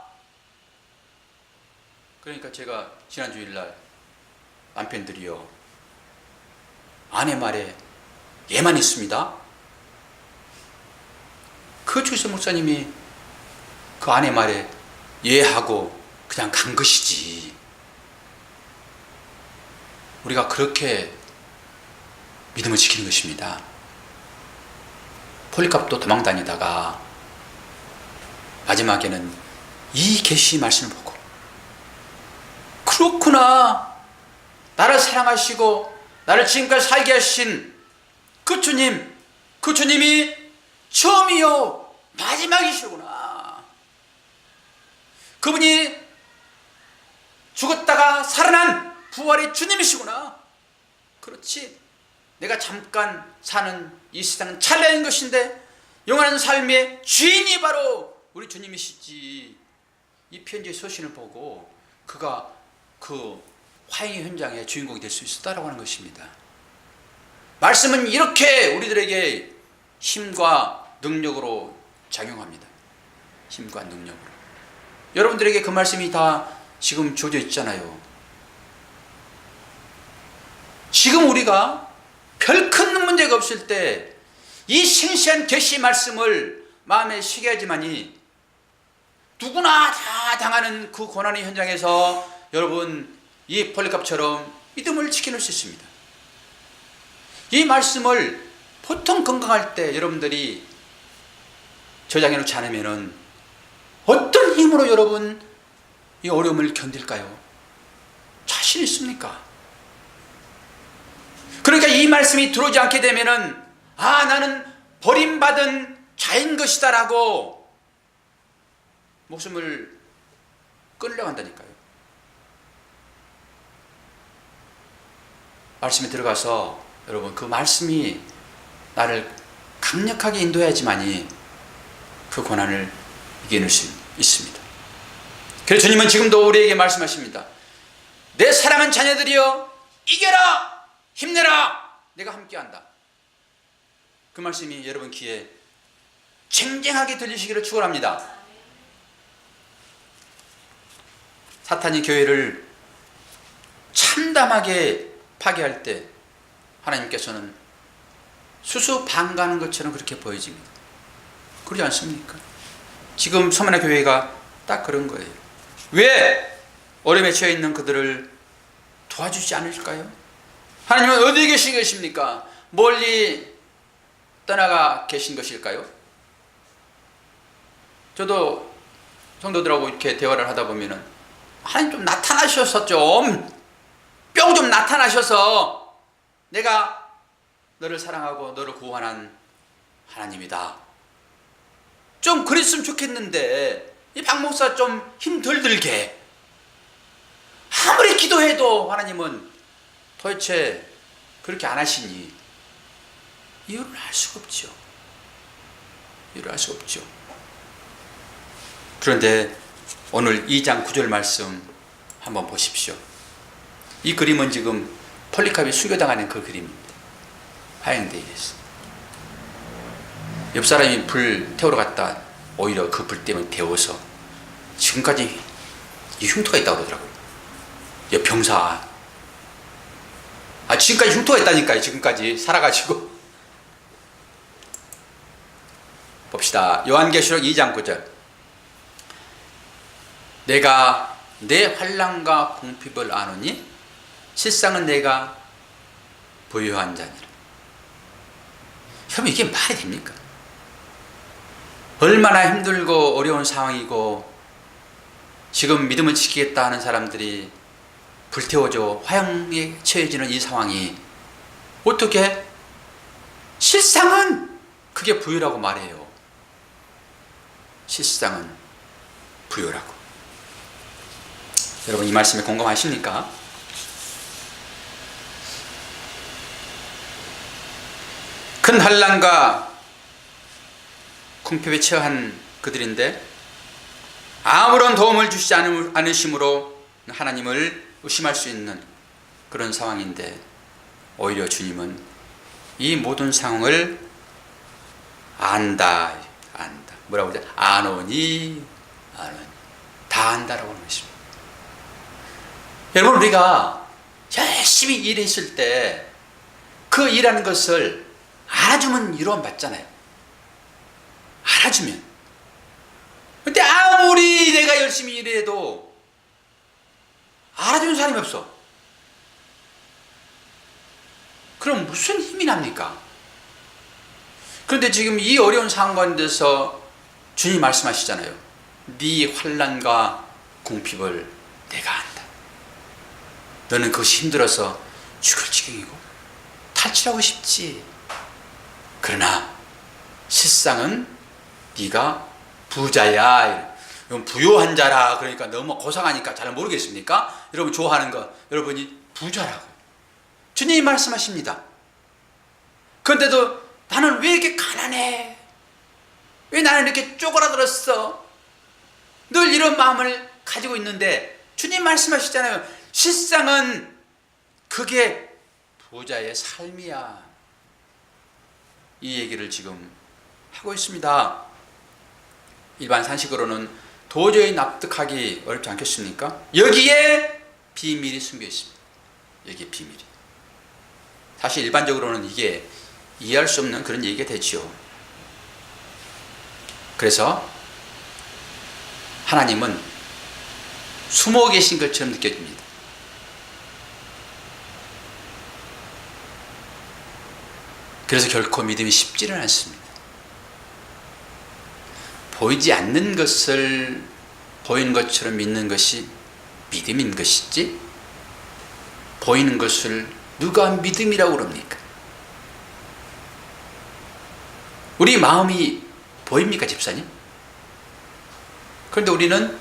그러니까 제가 지난 주일날 남편들이요, 아내 말에 예만 있습니다. 그 축진 목사님이 그 아내 말에 예하고 그냥 간 것이지, 우리가 그렇게 믿음을 지키는 것입니다. 폴리캅도 도망다니다가 마지막에는 이 계시 말씀을 보고, 그렇구나, 나를 사랑하시고 나를 지금까지 살게 하신 그 주님이 처음이요 마지막이시구나. 그분이 죽었다가 살아난 부활의 주님이시구나. 그렇지, 내가 잠깐 사는 이 세상은 찰나인 것인데 영원한 삶의 주인이 바로 우리 주님이시지. 이 편지의 서신을 보고 그가 그 화형의 현장의 주인공이 될 수 있었다라고 하는 것입니다. 말씀은 이렇게 우리들에게 힘과 능력으로 작용합니다. 힘과 능력으로. 여러분들에게 그 말씀이 다 지금 주어져 있잖아요. 지금 우리가 별 큰 문제가 없을 때 이 생시한 계시 말씀을 마음에 새겨야지만이 누구나 다 당하는 그 고난의 현장에서 여러분 이 폴리캅처럼 믿음을 지켜낼 수 있습니다. 이 말씀을 보통 건강할 때 여러분들이 저장해 놓지 않으면은 어떤 힘으로 여러분 이 어려움을 견딜까요? 자신 있습니까? 그러니까 이 말씀이 들어오지 않게 되면은 나는 버림받은 자인 것이다 라고 목숨을 끊으려고 한다니까요. 말씀에 들어가서 여러분 그 말씀이 나를 강력하게 인도해야지만이 그 고난을 이겨낼 수 있습니다. 그래서 주님은 지금도 우리에게 말씀하십니다. 내 사랑하는 자녀들이여 이겨라, 힘내라, 내가 함께한다. 그 말씀이 여러분 귀에 쟁쟁하게 들리시기를 축원합니다. 사탄이 교회를 참담하게 파괴할 때 하나님께서는 수수방가하는 것처럼 그렇게 보여집니다. 그러지 않습니까? 지금 서문화 교회가 딱 그런 거예요. 왜 어려움에 처해 있는 그들을 도와주지 않을까요? 하나님은 어디에 계신 것입니까? 멀리 떠나가 계신 것일까요? 저도 성도들하고 이렇게 대화를 하다 보면은 하나님 좀 나타나셔서 뿅 좀 나타나셔서 내가 너를 사랑하고 너를 구원한 하나님이다. 좀 그랬으면 좋겠는데 이 박 목사 좀 힘 덜 들게. 아무리 기도해도 하나님은 도대체 그렇게 안 하시니 이유를 알 수가 없죠. 이유를 알 수가 없죠. 그런데 오늘 2장 9절 말씀 한번 보십시오. 이 그림은 지금 폴리캅이 순교당하는 그 그림입니다. 화형대에 있어. 옆 사람이 불 태우러 갔다 오히려 그 불 때문에 데워서 지금까지 이 흉터가 있다고 그러더라고요. 옆 병사 지금까지 흉터가 있다니까요. 지금까지 살아가지고. 봅시다. 요한계시록 2장 9절. 내가 내 환난과 궁핍을 아노니 실상은 내가 부유한 자니라. 여러분, 이게 말이 됩니까? 얼마나 힘들고 어려운 상황이고 지금 믿음을 지키겠다 하는 사람들이 불태워져 화형에 처해지는 이 상황이 어떻게 실상은 그게 부유라고 말해요. 실상은 부유라고. 여러분, 이 말씀에 공감하십니까? 큰 환난과 궁핍에 처한 그들인데 아무런 도움을 주시지 않으심으로 하나님을 의심할 수 있는 그런 상황인데 오히려 주님은 이 모든 상황을 안다. 뭐라고 하죠? 아노니 다 안다라고 하는 것입니다. 여러분, 우리가 열심히 일했을 때 그 일하는 것을 알아주면 위로는 받잖아요. 알아주면. 근데 아무리 내가 열심히 일해도 알아주는 사람이 없어. 그럼 무슨 힘이 납니까? 그런데 지금 이 어려운 상황 가운데서 주님이 말씀하시잖아요. 네 환난과 궁핍을 내가 안다. 너는 그것이 힘들어서 죽을 지경이고 탈출하고 싶지. 그러나 실상은 네가 부자야. 부유한 자라. 그러니까 너무 고상하니까 잘 모르겠습니까? 여러분 좋아하는 거, 여러분이 부자라고 주님이 말씀하십니다. 그런데도 나는 왜 이렇게 가난해? 왜 나는 이렇게 쪼그라들었어? 늘 이런 마음을 가지고 있는데 주님 말씀하시잖아요. 실상은 그게 부자의 삶이야. 이 얘기를 지금 하고 있습니다. 일반 산식으로는 도저히 납득하기 어렵지 않겠습니까? 여기에 비밀이 숨겨 있습니다. 여기에 비밀이. 사실 일반적으로는 이게 이해할 수 없는 그런 얘기가 되지요. 그래서 하나님은 숨어 계신 것처럼 느껴집니다. 그래서 결코 믿음이 쉽지는 않습니다. 보이지 않는 것을 보이는 것처럼 믿는 것이 믿음인 것이지, 보이는 것을 누가 믿음이라고 그럽니까? 우리 마음이 보입니까, 집사님? 그런데 우리는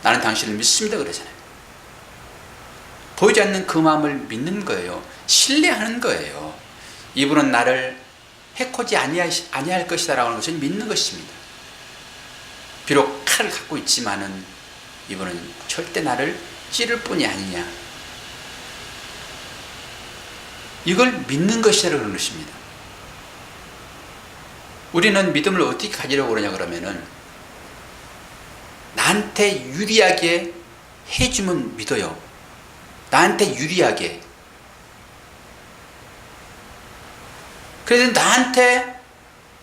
나는 당신을 믿습니다 그러잖아요. 보이지 않는 그 마음을 믿는 거예요. 신뢰하는 거예요. 이분은 나를 해코지 아니할 것이다라고 하는 것을 믿는 것입니다. 비록 칼을 갖고 있지만은 이분은 절대 나를 찌를 뿐이 아니냐. 이걸 믿는 것이라고 그러는 것입니다. 우리는 믿음을 어떻게 가지려고 그러냐 그러면은 나한테 유리하게 해주면 믿어요. 나한테 유리하게. 그래서 나한테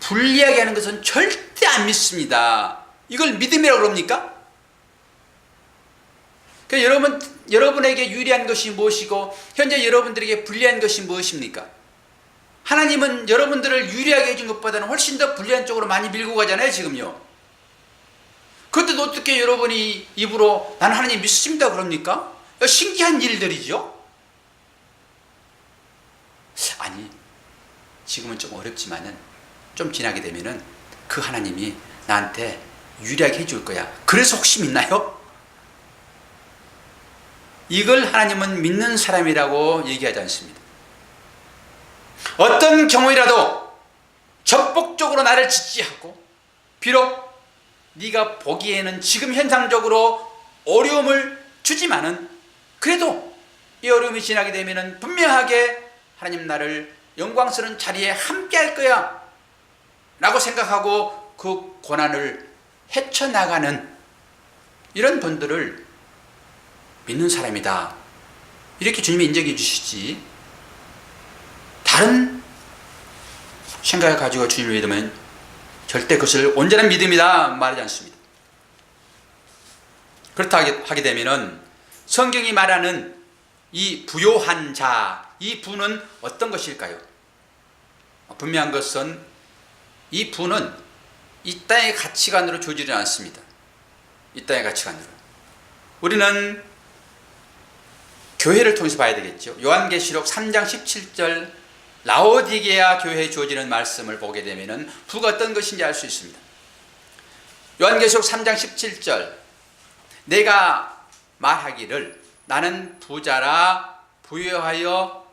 불리하게 하는 것은 절대 안 믿습니다. 이걸 믿음이라고 그럽니까? 그러니까 여러분에게 유리한 것이 무엇이고 현재 여러분들에게 불리한 것이 무엇입니까? 하나님은 여러분들을 유리하게 해준 것보다는 훨씬 더 불리한 쪽으로 많이 밀고 가잖아요, 지금요. 그런데도 어떻게 여러분이 입으로 나는 하나님 믿습니다 그럽니까? 신기한 일들이죠. 아니, 지금은 좀 어렵지만은 좀 지나게 되면은 그 하나님이 나한테 유리하게 해줄 거야. 그래서 혹시 믿나요? 이걸 하나님은 믿는 사람이라고 얘기하지 않습니다. 어떤 경우이라도 적극적으로 나를 지지하고 비록 네가 보기에는 지금 현상적으로 어려움을 주지만은 그래도 이 어려움이 지나게 되면은 분명하게 하나님 나를 영광스러운 자리에 함께 할 거야 라고 생각하고 그 고난을 헤쳐나가는 이런 분들을 믿는 사람이다. 이렇게 주님이 인정해 주시지. 다른 생각을 가지고 주님을 믿으면 절대 그것을 온전한 믿음이다 말하지 않습니다. 그렇다 하게 되면은 성경이 말하는 이 부요한 자, 이 부는 어떤 것일까요? 분명한 것은 이 부는 이 땅의 가치관으로 주어지지 않습니다. 이 땅의 가치관으로. 우리는 교회를 통해서 봐야 되겠죠. 요한계시록 3장 17절 라오디게아 교회에 주어지는 말씀을 보게 되면 부가 어떤 것인지 알 수 있습니다. 요한계시록 3장 17절 내가 말하기를 나는 부자라 부유하여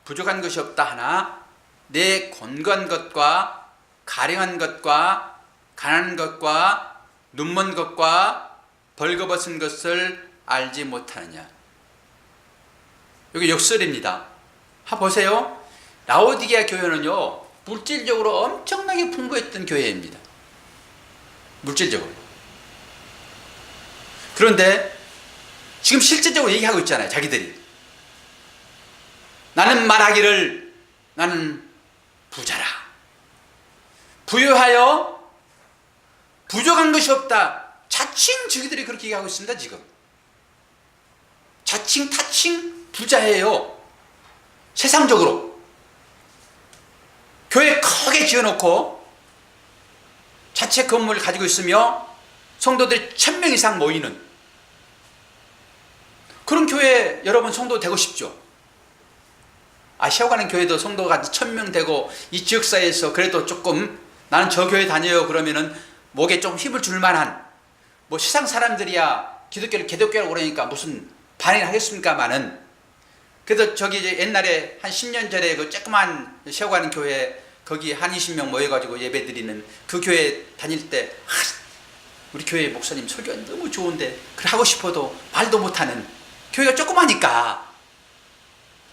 부족한 것이 없다 하나 내 권고한 것과 가령한 것과 가난한 것과 눈먼 것과 벌거벗은 것을 알지 못하느냐. 여기 역설입니다. 보세요. 라오디게아 교회는요 물질적으로 엄청나게 풍부했던 교회입니다. 물질적으로. 그런데 지금 실제적으로 얘기하고 있잖아요. 자기들이 나는 말하기를 나는 부자라 부유하여 부족한 것이 없다. 자칭 저기들이 그렇게 얘기하고 있습니다. 지금 자칭 타칭 부자예요. 세상적으로 교회 크게 지어놓고 자체 건물을 가지고 있으며 성도들이 1000명 이상 모이는 그런 교회 여러분 성도 되고 싶죠? 세워가는 교회도 성도가 1000명 되고 이 지역사회에서 그래도 조금 나는 저 교회 다녀요 그러면은 목에 좀 힘을 줄 만한 뭐 세상 사람들이야 기독교라고 그러니까 무슨 반응하겠습니까마는 그래도 저기 이제 옛날에 한 10년 전에 그 조그만 세워가는 교회 거기 한 20명 모여가지고 예배 드리는 그 교회 다닐 때 우리 교회 목사님 설교가 너무 좋은데 그래 하고 싶어도 말도 못하는 교회가 조그마니까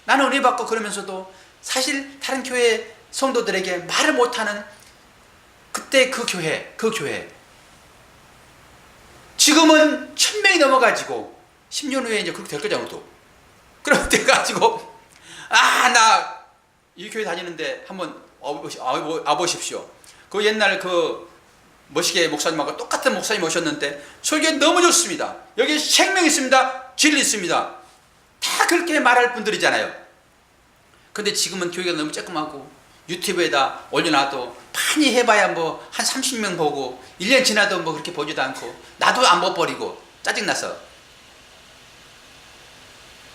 나는 은혜 받고 그러면서도 사실 다른 교회 성도들에게 말을 못하는 그때 그 교회 지금은 1000명이 넘어가지고 10년 후에 이제 그렇게 될 거잖아. 또 그럼 돼가지고 나 이 교회 다니는데 한번 와보십시오. 그 옛날 그 머시게 목사님하고 똑같은 목사님 오셨는데 설교 너무 좋습니다. 여기 생명 있습니다. 진리 있습니다. 다 그렇게 말할 분들이잖아요. 근데 지금은 교회가 너무 조그마고 유튜브에다 올려놔도 많이 해봐야 뭐 한 30명 보고 1년 지나도 뭐 그렇게 보지도 않고 나도 안 봐버리고 짜증나서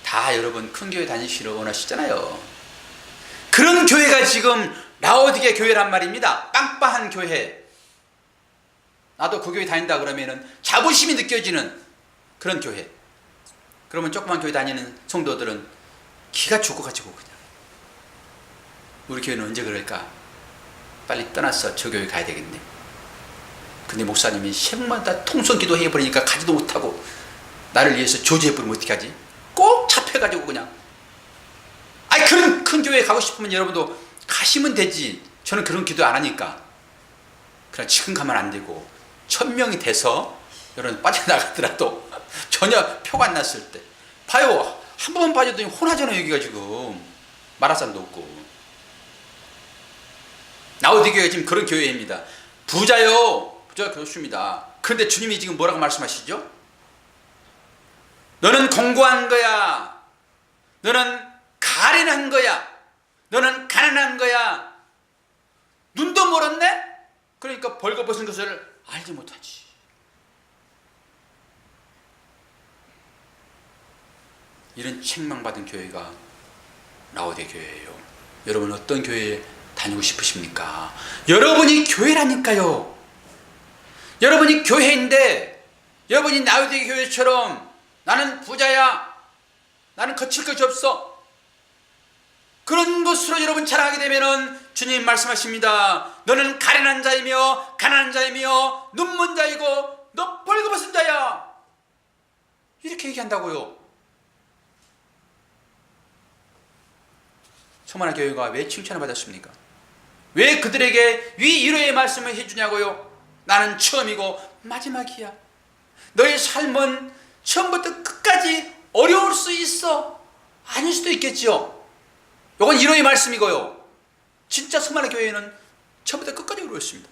다 여러분 큰 교회 다니시러 원하시잖아요. 그런 교회가 지금 라오디게 교회란 말입니다. 빵빵한 교회. 나도 그 교회 다닌다 그러면은 자부심이 느껴지는 그런 교회. 그러면 조그만 교회 다니는 성도들은 기가 죽어가지고 그냥 우리 교회는 언제 그럴까? 빨리 떠나서 저 교회 가야 되겠네. 근데 목사님이 새벽마다 통성 기도해버리니까 가지도 못하고 나를 위해서 조지해버리면 어떻게 하지? 꼭 잡혀가지고 그냥 그런 큰 교회에 가고 싶으면 여러분도 가시면 되지. 저는 그런 기도 안 하니까. 그냥 지금 가면 안 되고 1000명이 돼서 여러분 빠져나가더라도 전혀 표가 안 났을 때 봐요. 한 번만 빠져도 혼하잖아요. 여기가 지금 마라산도 없고. 라오디게 교회가 지금 그런 교회입니다. 부자요. 부자가 그렇습니다. 그런데 주님이 지금 뭐라고 말씀하시죠? 너는 공고한 거야. 너는 가련한 거야. 너는 가난한 거야. 눈도 멀었네? 그러니까 벌거벗은 것을 알지 못하지. 이런 책망받은 교회가 라오디게 교회예요. 여러분 어떤 교회에 다니고 싶으십니까? 여러분이 교회라니까요. 여러분이 교회인데 여러분이 라오디게 교회처럼 나는 부자야. 나는 거칠 것이 없어. 그런 것으로 여러분 자랑하게 되면은 주님 말씀하십니다. 너는 가련한 자이며 가난한 자이며 눈먼 자이고 너 벌거벗은 자야. 이렇게 얘기한다고요. 서머나 교회가 왜 칭찬을 받았습니까? 왜 그들에게 위로의 말씀을 해주냐고요? 나는 처음이고 마지막이야. 너의 삶은 처음부터 끝까지 어려울 수 있어. 아닐 수도 있겠죠. 이건 1호의 말씀이고요. 진짜 서만의 교회는 처음부터 끝까지 그렇습니다.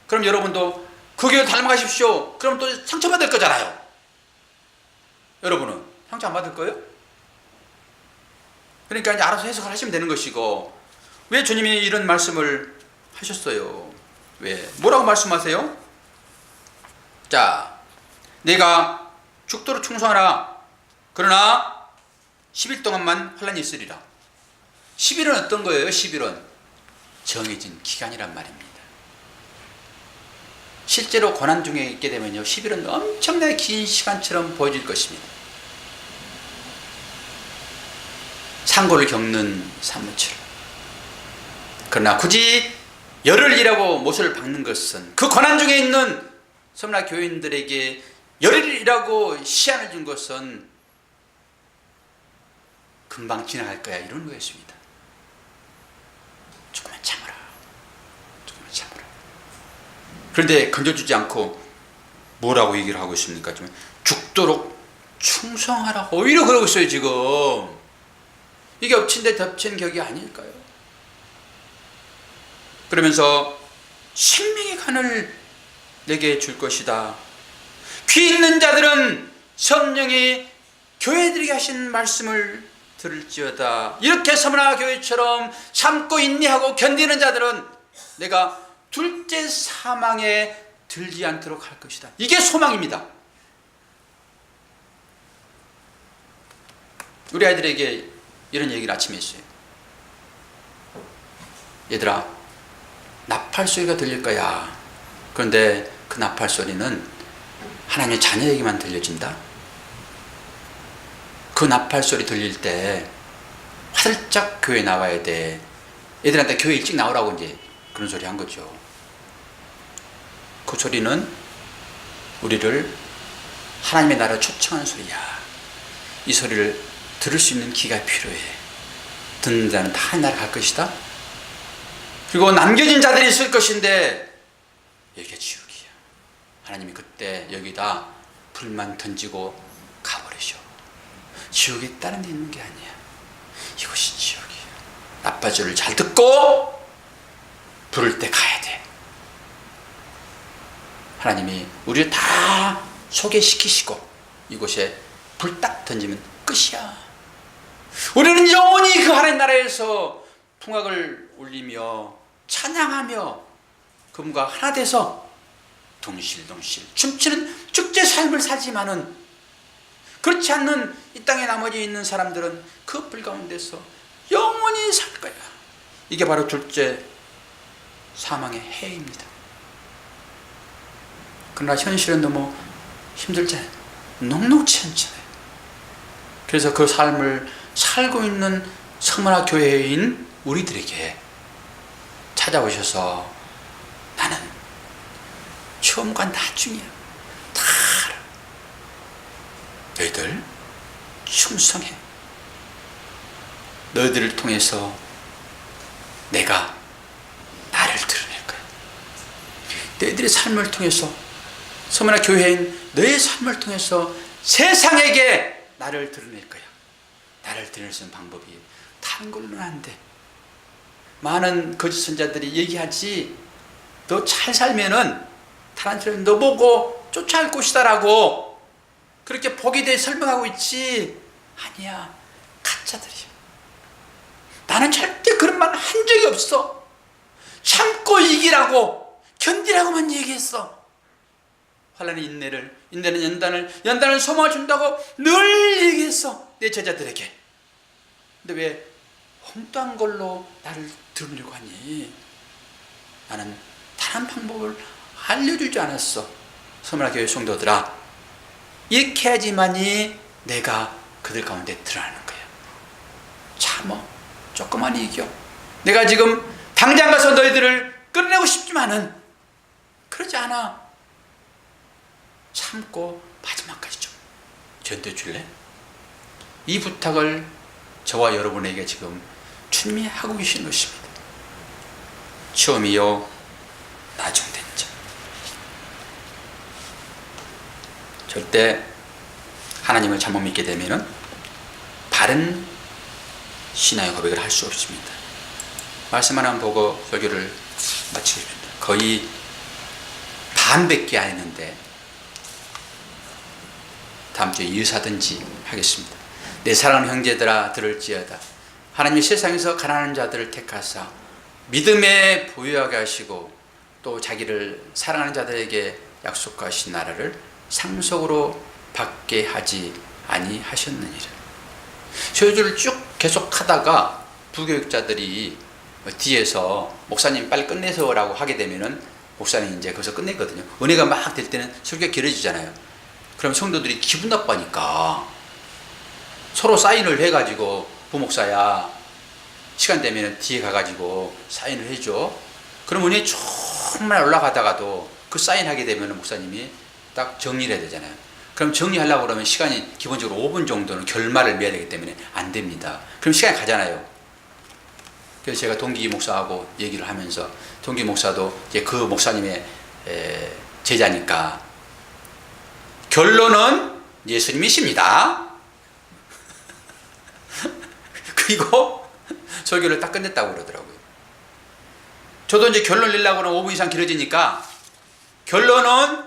그럼 여러분도 그 교회를 닮아가십시오. 그럼 또 상처받을 거잖아요. 여러분은 상처 안 받을 거예요? 그러니까 이제 알아서 해석을 하시면 되는 것이고, 왜 주님이 이런 말씀을 하셨어요? 왜? 뭐라고 말씀하세요? 자, 내가 죽도록 충성하라. 그러나 10일 동안만 환난이 있으리라. 10일은 어떤 거예요? 10일은 정해진 기간이란 말입니다. 실제로 고난 중에 있게 되면요, 10일은 엄청나게 긴 시간처럼 보여질 것입니다. 상고를 겪는 삶처럼. 그러나 굳이 열흘이라고 못을 박는 것은, 그 고난 중에 있는 서문화 교인들에게 열흘이라고 시한을 준 것은 금방 지나갈 거야, 이런 거였습니다. 조금만 참아라. 조금만 참아라. 그런데 건져주지 않고 뭐라고 얘기를 하고 있습니까? 좀 죽도록 충성하라. 오히려 그러고 있어요, 지금. 이게 엎친 데 덮친 격이 아닐까요? 그러면서 생명의 간을 내게 줄 것이다. 귀 있는 자들은 성령이 교회들에게 하신 말씀을 들을지어다. 이렇게 서문화 교회처럼 참고 인내하고 견디는 자들은 내가 둘째 사망에 들지 않도록 할 것이다. 이게 소망입니다. 우리 아이들에게 이런 얘기를 아침에 했어요. 얘들아, 나팔 소리가 들릴 거야. 그런데 그 나팔 소리는 하나님의 자녀에게만 들려진다. 그 나팔 소리 들릴 때 화들짝 교회 나와야 돼. 애들한테 교회 일찍 나오라고 이제 그런 소리 한 거죠. 그 소리는 우리를 하나님의 나라로 초청하는 소리야. 이 소리를 들을 수 있는 기가 필요해. 듣는 자는 다 하나님 나라 갈 것이다. 그리고 남겨진 자들이 있을 것인데 여기가 지옥이야. 하나님이 그때 여기다 불만 던지고 가버리셔. 지옥이 다른 데 있는 게 아니야. 이것이 지옥이야. 나빠지를 잘 듣고 부를 때 가야 돼. 하나님이 우리를 다 소개시키시고 이곳에 불 딱 던지면 끝이야. 우리는 영원히 그 하나님 나라에서 풍악을 울리며 찬양하며 그분과 하나 돼서 동실동실 춤추는 축제 삶을 살지만은, 그렇지 않는 이 땅에 나머지 있는 사람들은 그 불 가운데서 영원히 살 거야. 이게 바로 둘째 사망의 해입니다. 그러나 현실은 너무 힘들잖아요. 녹록치 않잖아요. 그래서 그 삶을 살고 있는 서문화 교회인 우리들에게 찾아오셔서 나는 처음과 나중이야. 다 알아. 너희들 충성해. 너희들을 통해서 내가 나를 드러낼 거야. 너희들의 삶을 통해서, 서문화 교회인 너의 삶을 통해서 세상에게 나를 드러낼 거야. 나를 드러낼 수 있는 방법이 다른 걸로는 안 돼. 많은 거짓 선자들이 얘기하지, 너 잘 살면은 다른 사람이 너 보고 쫓아갈 것이다라고 그렇게 복에 대해 설명하고 있지. 아니야, 가짜들이야. 나는 절대 그런 말 한 적이 없어. 참고 이기라고, 견디라고만 얘기했어. 환난의 인내를, 인내는 연단을, 연단은 소망을 준다고 늘 얘기했어, 내 제자들에게. 근데 왜 엉뚱한 걸로 나를 드러내려고 하니? 나는 다른 방법을 알려주지 않았어. 서문화 교회 성도들아, 이렇게 해야지만이 내가 그들 가운데 드러나는 거야. 참어, 조금만 이겨. 내가 지금 당장 가서 너희들을 끌어내고 싶지만은 그러지 않아. 참고 마지막까지 좀 견뎌줄래? 이 부탁을 저와 여러분에게 지금 주님이 하고 계신 것입니다. 처음이요 나중된 자. 절대 하나님을 잘못 믿게 되면은 바른 신앙의 고백을 할 수 없습니다. 말씀 하나 보고 설교를 마치겠습니다. 거의 반밖에 안 했는데 다음 주에 이어사든지 하겠습니다. 내 사랑하는 형제들아 들을지어다. 하나님이 세상에서 가난한 자들을 택하사 믿음에 부유하게 하시고 또 자기를 사랑하는 자들에게 약속하신 나라를 상속으로 받게 하지 아니하셨느니라. 설교를 쭉 계속 하다가 부교육자들이 뒤에서 목사님 빨리 끝내세요라고 하게 되면은 목사님 이제 거기서 끝내거든요. 은혜가 막 될 때는 설교가 길어지잖아요. 그럼 성도들이 기분 나빠니까 서로 사인을 해가지고 부목사야 시간 되면 뒤에 가가지고 사인을 해줘. 그럼 은혜 정말 올라가다가도 그 사인하게 되면 목사님이 딱 정리를 해야 되잖아요. 그럼 정리하려고 그러면 시간이 기본적으로 5분 정도는 결말을 맺어야 되기 때문에 안 됩니다. 그럼 시간이 가잖아요. 그래서 제가 동기 목사하고 얘기를 하면서 동기 목사도 이제 그 목사님의 제자니까 결론은 예수님이십니다. 그리고 설교를 딱 끝냈다고 그러더라고요. 저도 이제 결론 내려고 그러면 5분 이상 길어지니까 결론은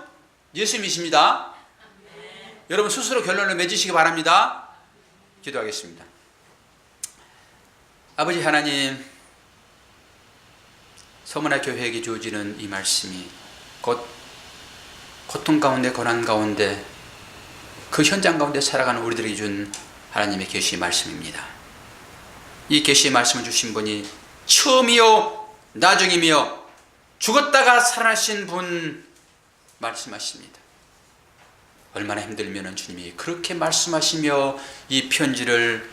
예수님이십니다. 여러분 스스로 결론을 맺으시기 바랍니다. 기도하겠습니다. 아버지 하나님, 서문화 교회에게 주어지는 이 말씀이 곧 고통 가운데 고난 가운데 그 현장 가운데 살아가는 우리들에게 준 하나님의 계시의 말씀입니다. 이 계시의 말씀을 주신 분이 처음이요 나중이며 죽었다가 살아나신 분 말씀하십니다. 얼마나 힘들면 주님이 그렇게 말씀하시며 이 편지를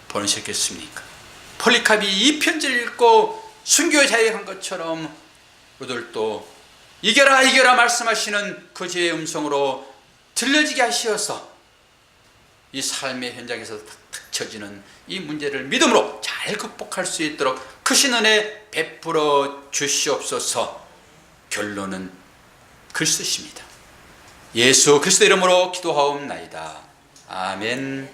보내셨겠습니까? 폴리카비 이 편지를 읽고 순교의 자유한 것처럼 우리들도 이겨라 이겨라 말씀하시는 그 주의 음성으로 들려지게 하시어서 이 삶의 현장에서 탁탁 쳐지는 이 문제를 믿음으로 잘 극복할 수 있도록 크신 은혜 베풀어 주시옵소서. 결론은 그리스도십니다. 예수 그리스도 이름으로 기도하옵나이다. 아멘.